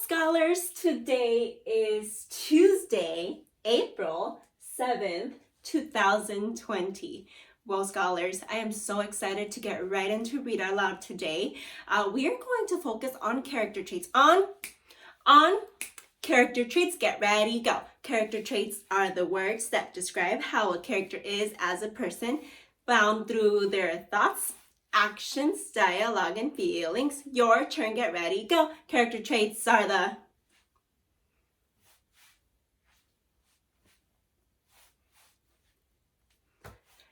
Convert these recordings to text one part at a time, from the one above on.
scholars, today is Tuesday, April 7th, 2020. Well, scholars, I am so excited to get right into Read Out Loud today. We are going to focus on character traits. On character traits, get ready, go. Character traits are the words that describe how a character is as a person, found through their thoughts, actions, dialogue, and feelings. Your turn, get ready, go. Character traits are the...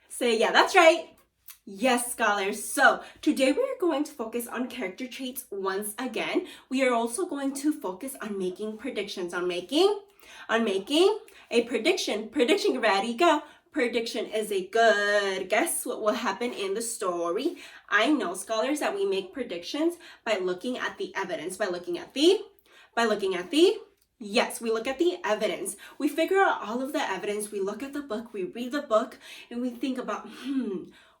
Say, yeah, that's right. Yes, scholars. So today we are going to focus on character traits once again. We are also going to focus on making predictions, on making a prediction. Prediction, ready, go. Prediction is a good guess what will happen in the story. I know, scholars, that we make predictions by looking at the evidence, Yes, we look at the evidence. We figure out all of the evidence. We look at the book, we read the book, and we think about,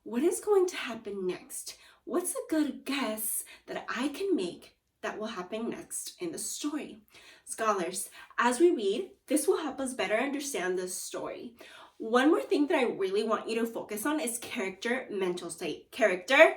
what is going to happen next? What's a good guess that I can make that will happen next in the story? Scholars, as we read, this will help us better understand the story. One more thing that I really want you to focus on is character mental state. Character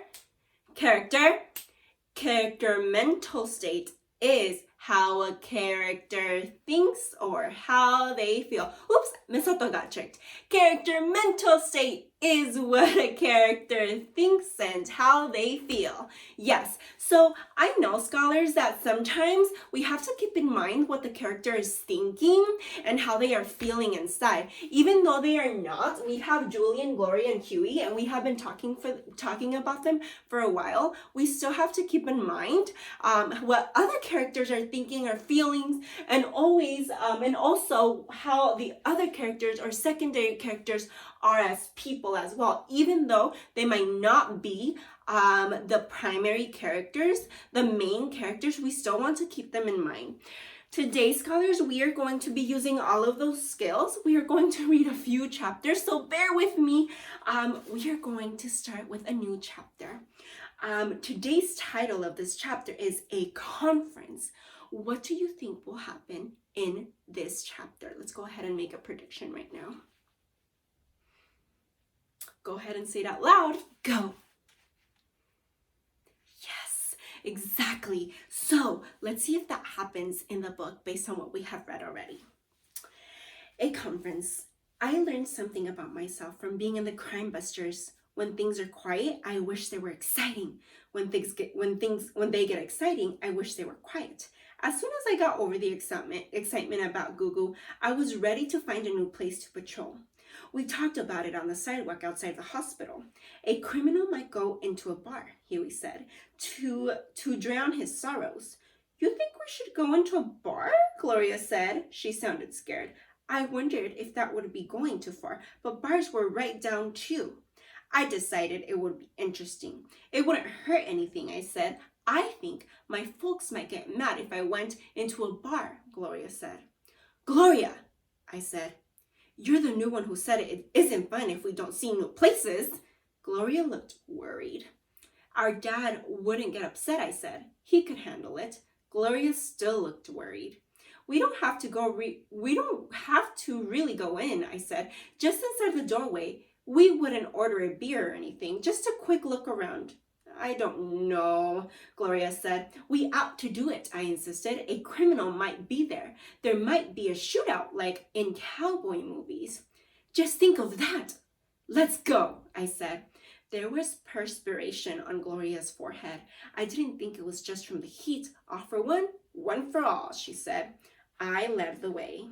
mental state is how a character thinks or how they feel. Oops, Miss Soto got tricked. Character mental state is what a character thinks and how they feel. Yes, so I know, scholars, that sometimes we have to keep in mind what the character is thinking and how they are feeling inside. Even though they are not, we have Julian, Gloria, and Huey, and we have been talking about them for a while. We still have to keep in mind what other characters are thinking or feelings, and always and also how the other characters or secondary characters are as people as well. Even though they might not be the primary characters, the main characters, we still want to keep them in mind. Today, scholars, we are going to be using all of those skills. We are going to read a few chapters, so bear with me. We are going to start with a new chapter. Today's title of this chapter is A Conference. What do you think will happen in this chapter? Let's go ahead and make a prediction right now. Go ahead and say it out loud. Go. Yes, exactly. So let's see if that happens in the book based on what we have read already. A conference. I learned something about myself from being in the Crime Busters. When things are quiet, I wish they were exciting. When they get exciting, I wish they were quiet. As soon as I got over the excitement about Gugu, I was ready to find a new place to patrol. We talked about it on the sidewalk outside the hospital. A criminal might go into a bar, Huey said, to drown his sorrows. You think we should go into a bar? Gloria said. She sounded scared. I wondered if that would be going too far, but bars were right down too. I decided it would be interesting. It wouldn't hurt anything, I said. I think my folks might get mad if I went into a bar, Gloria said. Gloria, I said. You're the new one who said it isn't fun if we don't see new places. Gloria looked worried. Our dad wouldn't get upset, I said. He could handle it. Gloria still looked worried. We don't have to really go in, I said. Just inside the doorway. We wouldn't order a beer or anything, just a quick look around. I don't know, Gloria said. We ought to do it, I insisted. A criminal might be there. There might be a shootout like in cowboy movies. Just think of that. Let's go, I said. There was perspiration on Gloria's forehead. I didn't think it was just from the heat. All for one, one for all, she said. I led the way.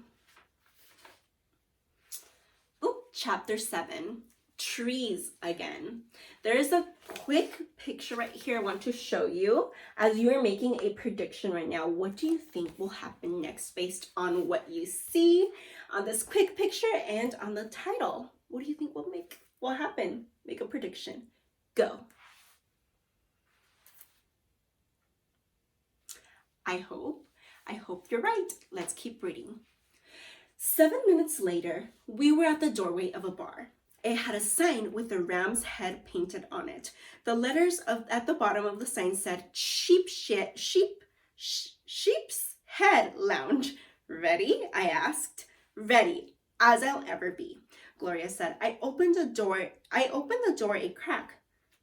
Chapter 7, trees again. There is a quick picture right here I want to show you as you are making a prediction right now. What do you think will happen next based on what you see on this quick picture and on the title? What do you think will happen? Make a prediction. Go. I hope you're right. Let's keep reading. 7 minutes later, we were at the doorway of a bar. It had a sign with a ram's head painted on it. The letters at the bottom of the sign said sheep's head lounge. Ready? I asked. Ready, as I'll ever be, Gloria said. I opened the door a crack.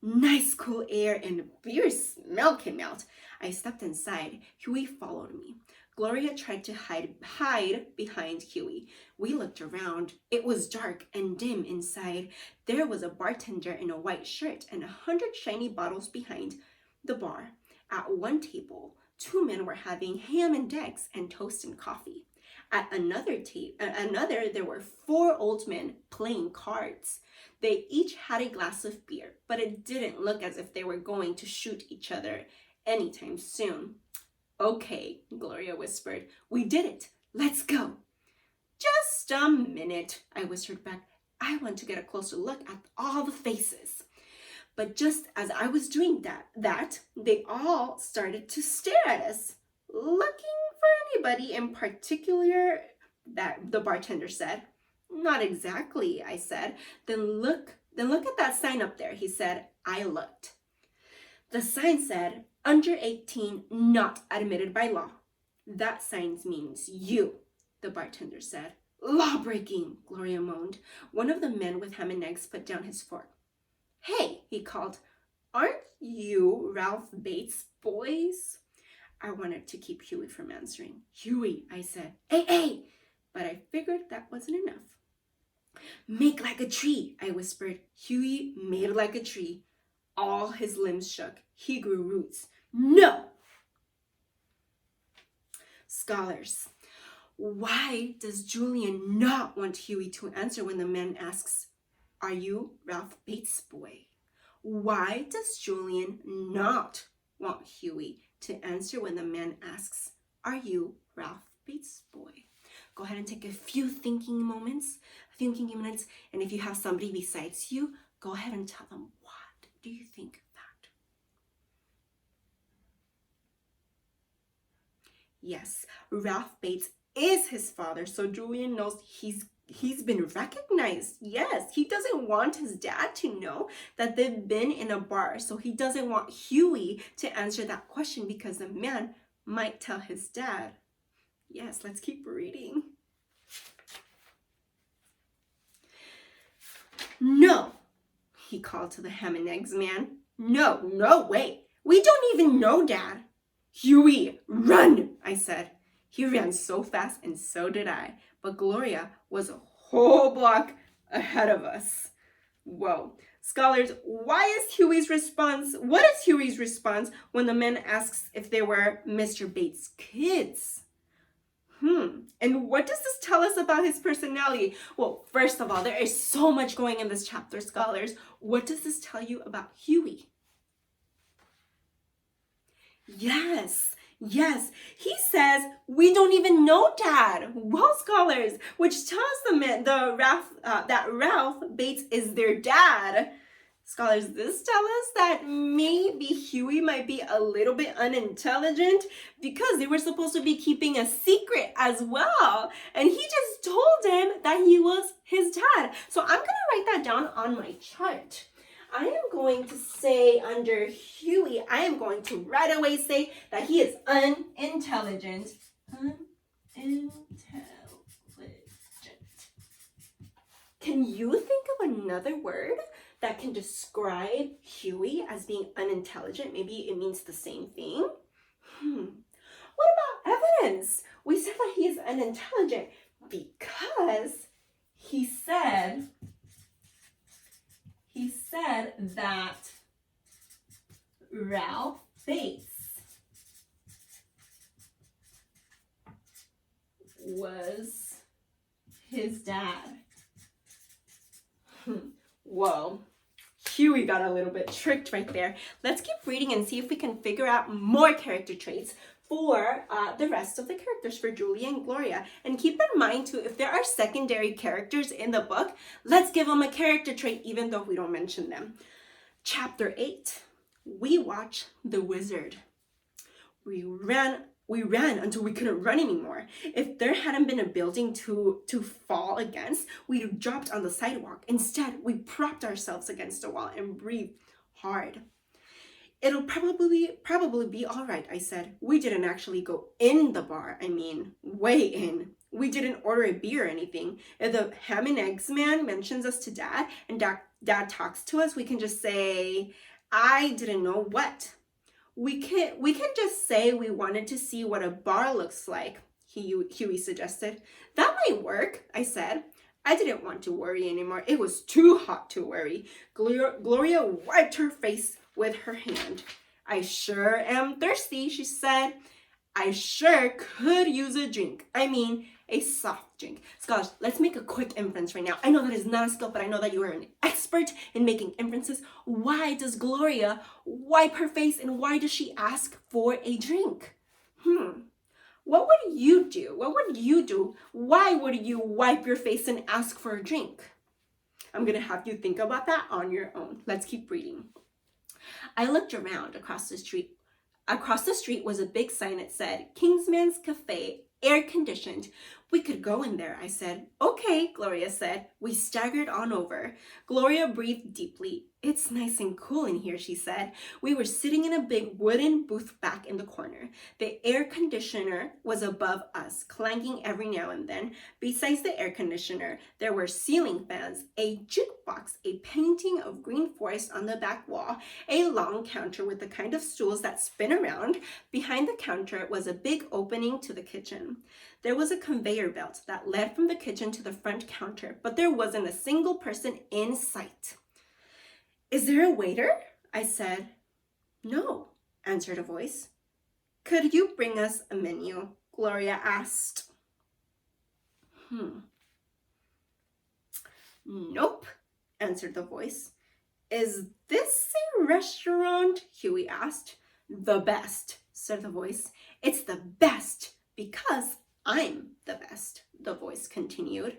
Nice cool air and beer smell came out. I stepped inside. Huey followed me. Gloria tried to hide behind Huey. We looked around. It was dark and dim inside. There was a bartender in a white shirt and 100 shiny bottles behind the bar. At one table, 2 men were having ham and eggs and toast and coffee. At another, there were 4 old men playing cards. They each had a glass of beer, but it didn't look as if they were going to shoot each other anytime soon. Okay, Gloria whispered. We did it. Let's go. Just a minute, I whispered back. I want to get a closer look at all the faces. But just as I was doing that, they all started to stare at us. Looking for anybody in particular? That the bartender said. Not exactly, I said. Then look at that sign up there, he said. I looked. The sign said, under 18, not admitted by law. That sign means you, the bartender said. Law-breaking, Gloria moaned. One of the men with ham and eggs put down his fork. Hey, he called. Aren't you Ralph Bates' boys? I wanted to keep Huey from answering. Huey, I said. Hey! But I figured that wasn't enough. Make like a tree, I whispered. Huey made like a tree. All his limbs shook. He grew roots. No! Scholars, why does Julian not want Huey to answer when the man asks, are you Ralph Bates' boy? Why does Julian not want Huey to answer when the man asks, are you Ralph Bates' boy? Go ahead and take a few thinking minutes, and if you have somebody besides you, go ahead and tell them, what do you think of that? Yes, Ralph Bates is his father, so Julian knows he's been recognized. Yes, he doesn't want his dad to know that they've been in a bar, so he doesn't want Huey to answer that question because the man might tell his dad. Yes, let's keep reading. No, he called to the ham and eggs man. No way. We don't even know Dad. Huey, run, I said. He ran so fast and so did I, but Gloria was a whole block ahead of us. Whoa. Scholars, what is Huey's response when the man asks if they were Mr. Bates' kids? And what does this tell us about his personality? Well, first of all, there is so much going in this chapter, scholars. What does this tell you about Huey? Yes. He says, we don't even know Dad. Well, scholars, which tells that Ralph Bates is their dad. Scholars, this tells us that maybe Huey might be a little bit unintelligent because they were supposed to be keeping a secret as well. And he just told him that he was his dad. So I'm going to write that down on my chart. I am going to say under Huey, I am going to right away say that he is unintelligent. Unintelligent. Can you think of another word that can describe Huey as being unintelligent? Maybe it means the same thing. What about evidence? We said that he is unintelligent because he said that Ralph Bates was his dad. Whoa. Huey got a little bit tricked right there. Let's keep reading and see if we can figure out more character traits for the rest of the characters, for Julia and Gloria. And keep in mind too, if there are secondary characters in the book, let's give them a character trait even though we don't mention them. Chapter 8, we watch the wizard. We ran until we couldn't run anymore. If there hadn't been a building to fall against, we'd dropped on the sidewalk. Instead, we propped ourselves against the wall and breathed hard. It'll probably be all right, I said. We didn't actually go in the bar. I mean, way in. We didn't order a beer or anything. If the ham and eggs man mentions us to Dad and Dad talks to us, we can just say, I didn't know what. We can just say we wanted to see what a bar looks like, Huey suggested. That might work, I said. I didn't want to worry anymore. It was too hot to worry. Gloria wiped her face with her hand. I sure am thirsty, she said. I sure could use a drink. I mean, a soft drink. Scholars, let's make a quick inference right now. I know that is not a skill, but I know that you are an expert in making inferences. Why does Gloria wipe her face and why does she ask for a drink? What would you do? What would you do? Why would you wipe your face and ask for a drink? I'm going to have you think about that on your own. Let's keep reading. I looked around across the street. Across the street was a big sign that said, Kingsman's Cafe, air conditioned. We could go in there, I said. Okay, Gloria said. We staggered on over. Gloria breathed deeply. It's nice and cool in here, she said. We were sitting in a big wooden booth back in the corner. The air conditioner was above us, clanking every now and then. Besides the air conditioner, there were ceiling fans, a jukebox, a painting of green forest on the back wall, a long counter with the kind of stools that spin around. Behind the counter was a big opening to the kitchen. There was a conveyor belt that led from the kitchen to the front counter, but there wasn't a single person in sight. Is there a waiter? I said. No, answered a voice. Could you bring us a menu? Gloria asked. Nope, answered the voice. Is this a restaurant? Huey asked. The best, said the voice. It's the best because I'm the best, the voice continued.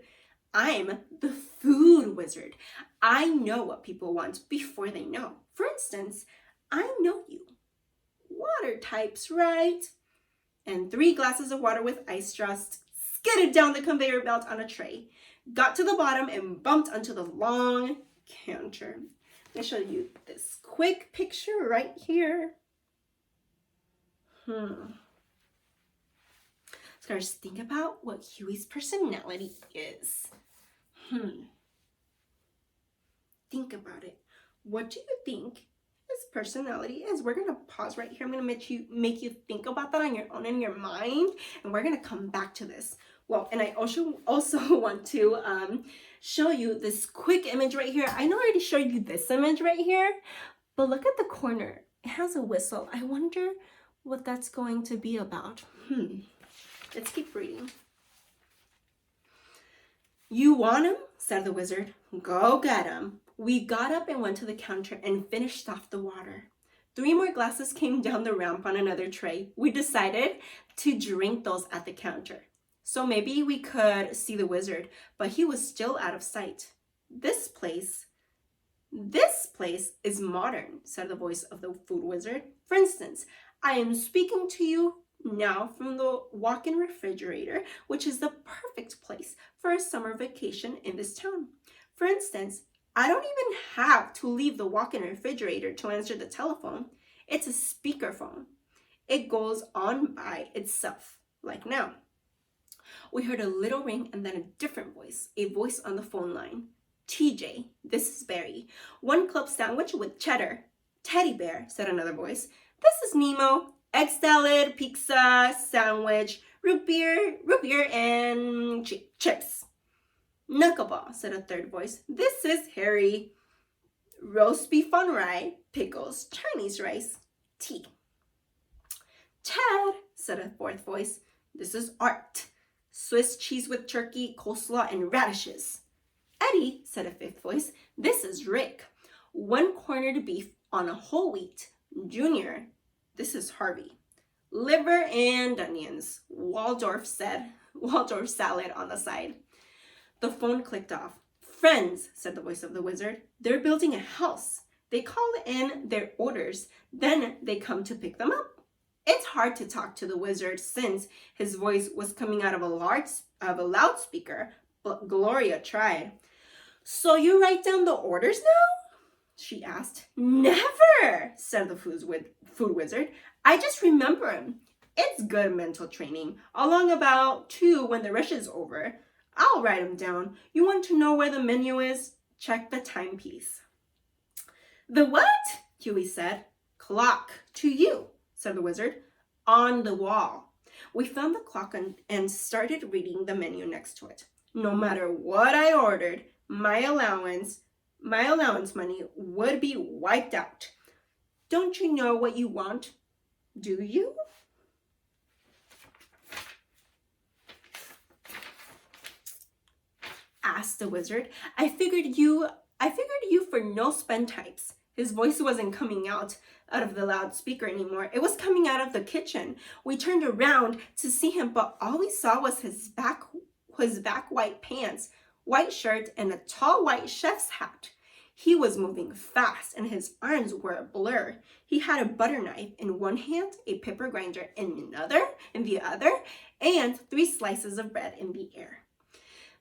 I'm the food wizard. I know what people want before they know. For instance, I know you. Water types, right? And 3 glasses of water with ice straws skidded down the conveyor belt on a tray, got to the bottom and bumped onto the long counter. I'm going to show you this quick picture right here. Scholars, think about what Huey's personality is. Think about it. What do you think his personality is? We're going to pause right here. I'm going to make you think about that on your own in your mind, and we're going to come back to this. Well, and I also want to show you this quick image right here. I know I already showed you this image right here, but look at the corner. It has a whistle. I wonder what that's going to be about. Let's keep reading. You want him? Said the wizard. Go get him. We got up and went to the counter and finished off the water. 3 more glasses came down the ramp on another tray. We decided to drink those at the counter. So maybe we could see the wizard, but he was still out of sight. This place is modern, said the voice of the food wizard. For instance, I am speaking to you now from the walk-in refrigerator, which is the perfect place for a summer vacation in this town. For instance, I don't even have to leave the walk-in refrigerator to answer the telephone. It's a speakerphone. It goes on by itself, like now. We heard a little ring and then a different voice, a voice on the phone line. TJ, this is Barry. 1 club sandwich with cheddar. Teddy bear, said another voice. This is Nemo. Egg salad, pizza, sandwich, root beer, and chips. Knuckleball, said a third voice. This is Harry. Roast beef on rye, pickles, Chinese rice, tea. Ted, said a fourth voice. This is Art. Swiss cheese with turkey, coleslaw, and radishes. Eddie, said a fifth voice. This is Rick. 1 cornered beef on a whole wheat. Junior, this is Harvey. Liver and onions, Waldorf salad on the side. The phone clicked off. Friends, said the voice of the wizard. They're building a house. They call in their orders, then they come to pick them up. It's hard to talk to the wizard since his voice was coming out of a loudspeaker, but Gloria tried. So you write down the orders now? she asked. Never, said the food wizard. I just remember him. It's good mental training. Along about 2 when the rush is over. I'll write them down. You want to know where the menu is? Check the timepiece. The what? Huey said. Clock. To you, said the wizard. On the wall. We found the clock and started reading the menu next to it. No matter what I ordered, my allowance money would be wiped out. Don't you know what you want? Do you? Asked the wizard. I figured you for no spend types. His voice wasn't coming out of the loudspeaker anymore. It was coming out of the kitchen. We turned around to see him, but all we saw was his back white pants, white shirt, and a tall white chef's hat. He was moving fast, and his arms were a blur. He had a butter knife in one hand, a pepper grinder in the other, and 3 slices of bread in the air.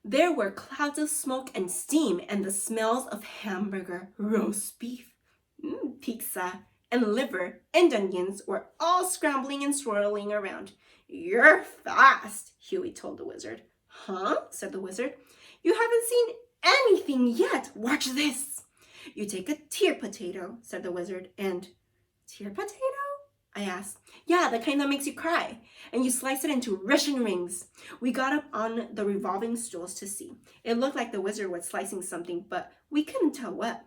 There were clouds of smoke and steam, and the smells of hamburger, roast beef, pizza, and liver and onions were all scrambling and swirling around. You're fast, Huey told the wizard. Huh? Said the wizard. You haven't seen anything yet. Watch this. You take a tier potato, said the wizard, and tier potato? I asked. Yeah, the kind that makes you cry. And you slice it into Russian rings. We got up on the revolving stools to see. It looked like the wizard was slicing something, but we couldn't tell what.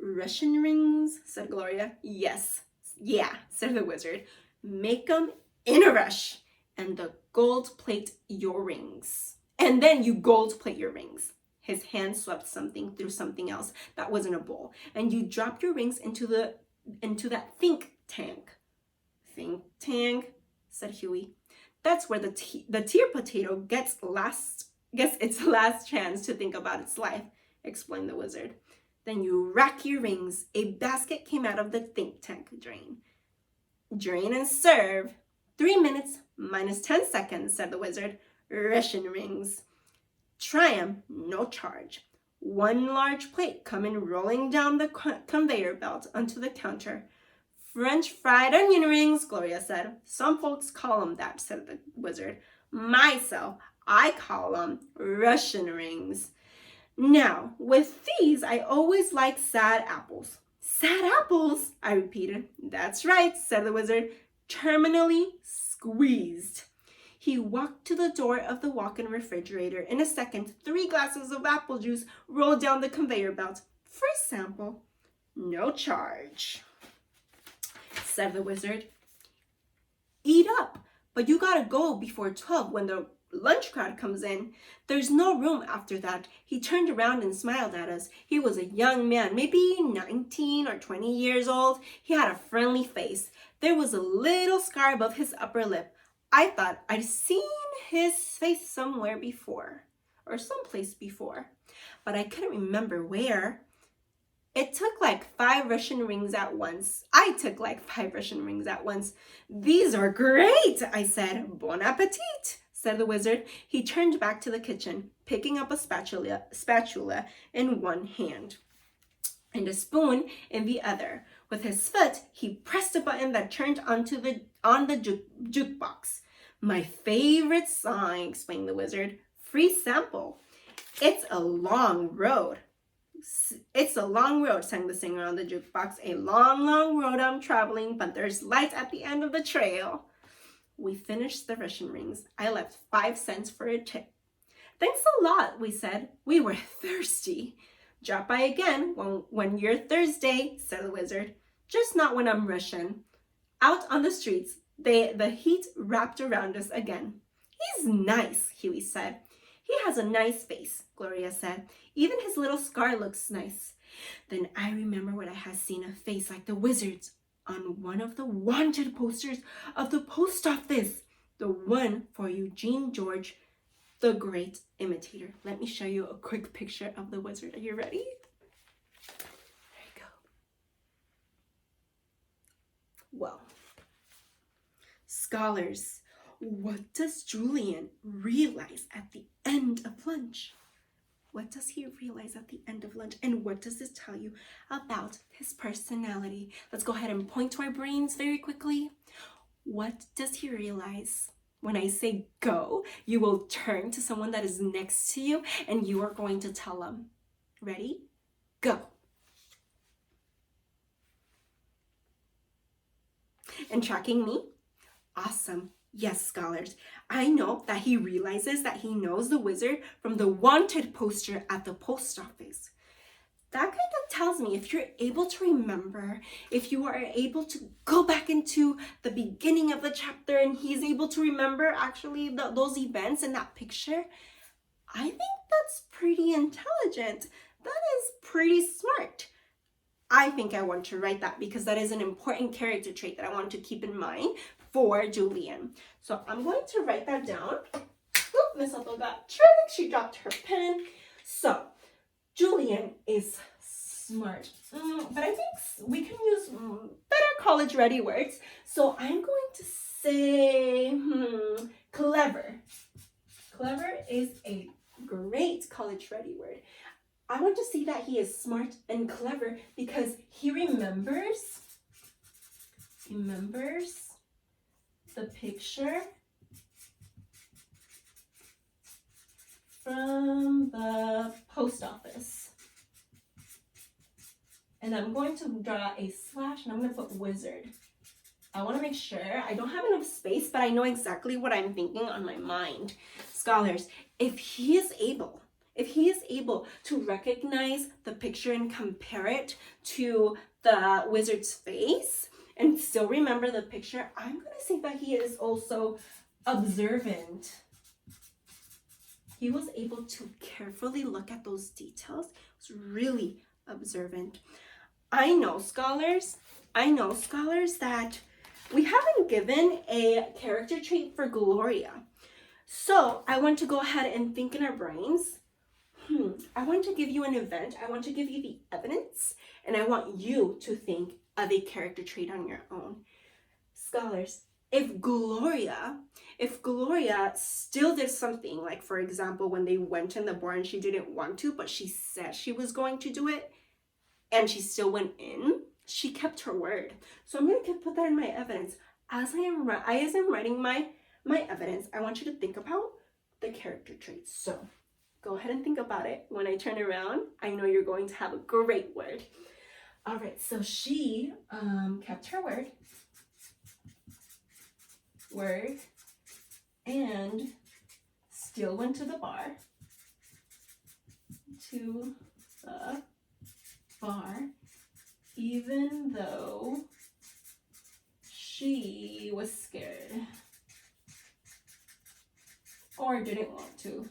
Russian rings, said Gloria. Yes. Yeah, said the wizard. Make 'em in a rush. And the gold plate your rings. And then you gold plate your rings. His hand swept something through something else that wasn't a bowl. And you drop your rings into that think tank. Think tank, said Huey. That's where the tier potato gets its last chance to think about its life, explained the wizard. Then you rack your rings. A basket came out of the think tank drain. Drain and serve. 3 minutes minus 10 seconds, said the wizard. Russian rings. Try 'em, no charge. 1 large plate coming rolling down the conveyor belt onto the counter. French fried onion rings, Gloria said. Some folks call 'em that, said the wizard. Myself, I call 'em Russian rings. Now, with these, I always like sad apples. Sad apples, I repeated. That's right, said the wizard. Terminally squeezed. He walked to the door of the walk-in refrigerator. In a second, 3 glasses of apple juice rolled down the conveyor belt. Free sample. No charge, said the wizard. Eat up, but you gotta go before 12 when the lunch crowd comes in. There's no room after that. He turned around and smiled at us. He was a young man, maybe 19 or 20 years old. He had a friendly face. There was a little scar above his upper lip. I thought I'd seen his face somewhere before, or someplace before, but I couldn't remember where. It took like 5 Russian rings at once. I took like 5 Russian rings at once. These are great, I said. Bon appetit, said the wizard. He turned back to the kitchen, picking up a spatula in one hand and a spoon in the other. With his foot, he pressed a button that turned on the jukebox. My favorite song, explained the wizard. Free sample. It's a long road. It's a long road, sang the singer on the jukebox. A long, long road I'm traveling, but there's light at the end of the trail. We finished the Russian rings. I left 5 cents for a tip. Thanks a lot, we said. We were thirsty. Drop by again when you're Thursday, said the wizard. Just not when I'm Russian. Out on the streets, the heat wrapped around us again. He's nice, Huey said. He has a nice face, Gloria said. Even his little scar looks nice. Then I remember when I had seen a face like the wizard's on one of the wanted posters of the post office. The one for Eugene George, the great imitator. Let me show you a quick picture of the wizard. Are you ready? There you go. Well, scholars, what does Julian realize at the end of lunch? What does he realize at the end of lunch? And what does this tell you about his personality? Let's go ahead and point to our brains very quickly. What does he realize? When I say go, you will turn to someone that is next to you and you are going to tell them. Ready? Go. And tracking me? Awesome. Yes, scholars. I know that he realizes that he knows the wizard from the wanted poster at the post office. That kind of tells me if you're able to remember, if you are able to go back into the beginning of the chapter and he's able to remember actually those events in that picture, I think that's pretty intelligent. That is pretty smart. I think I want to write that because that is an important character trait that I want to keep in mind for Julian. So I'm going to write that down. Oop, Miss Soto got tricked. She dropped her pen. So Julian is smart, but I think we can use better college-ready words. So I'm going to say clever. Clever is a great college-ready word. I want to see that he is smart and clever because he remembers the picture from the post office. And I'm going to draw a slash and I'm going to put wizard. I want to make sure I don't have enough space, but I know exactly what I'm thinking on my mind. Scholars, if he is able to recognize the picture and compare it to the wizard's face and still remember the picture, I'm going to say that he is also observant. He was able to carefully look at those details. He was really observant. I know scholars that we haven't given a character trait for Gloria. So I want to go ahead and think in our brains. I want to give you an event. I want to give you the evidence, and I want you to think of a character trait on your own. Scholars, if Gloria still did something, like for example, when they went in the bar and she didn't want to, but she said she was going to do it, and she still went in, she kept her word. So I'm going to put that in my evidence. As I am writing my evidence, I want you to think about the character traits. So go ahead and think about it. When I turn around, I know you're going to have a great word. All right, so she kept her word, and still went to the bar, even though she was scared or didn't want to.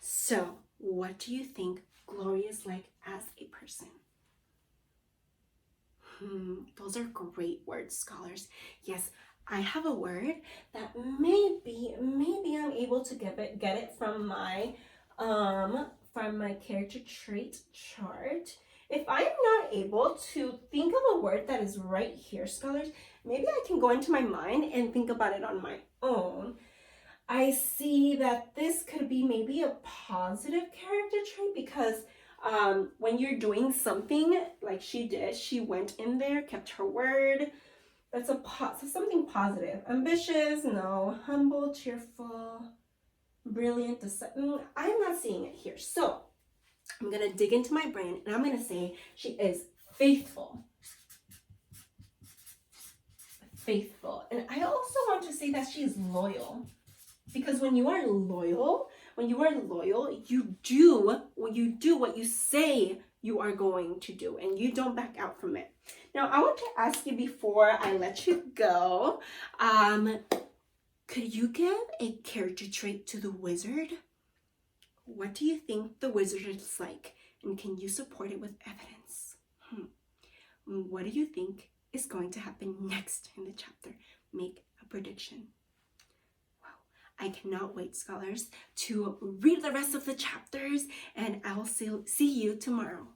So, what do you think Gloria is like as a person? Those are great words, scholars. Yes, I have a word that maybe I'm able to get it from my character trait chart. If I'm not able to think of a word that is right here, scholars, maybe I can go into my mind and think about it on my own. I see that this could be maybe a positive character trait because when you're doing something like she did, she went in there, kept her word. That's something positive. Ambitious, no. Humble, cheerful, brilliant, I'm not seeing it here. So I'm going to dig into my brain and I'm going to say she is faithful. And I also want to say that she is loyal. Because when you are loyal, you do what you say you are going to do, and you don't back out from it. Now, I want to ask you before I let you go, could you give a character trait to the wizard? What do you think the wizard is like, and can you support it with evidence? What do you think is going to happen next in the chapter? Make a prediction. I cannot wait, scholars, to read the rest of the chapters, and I'll see you tomorrow.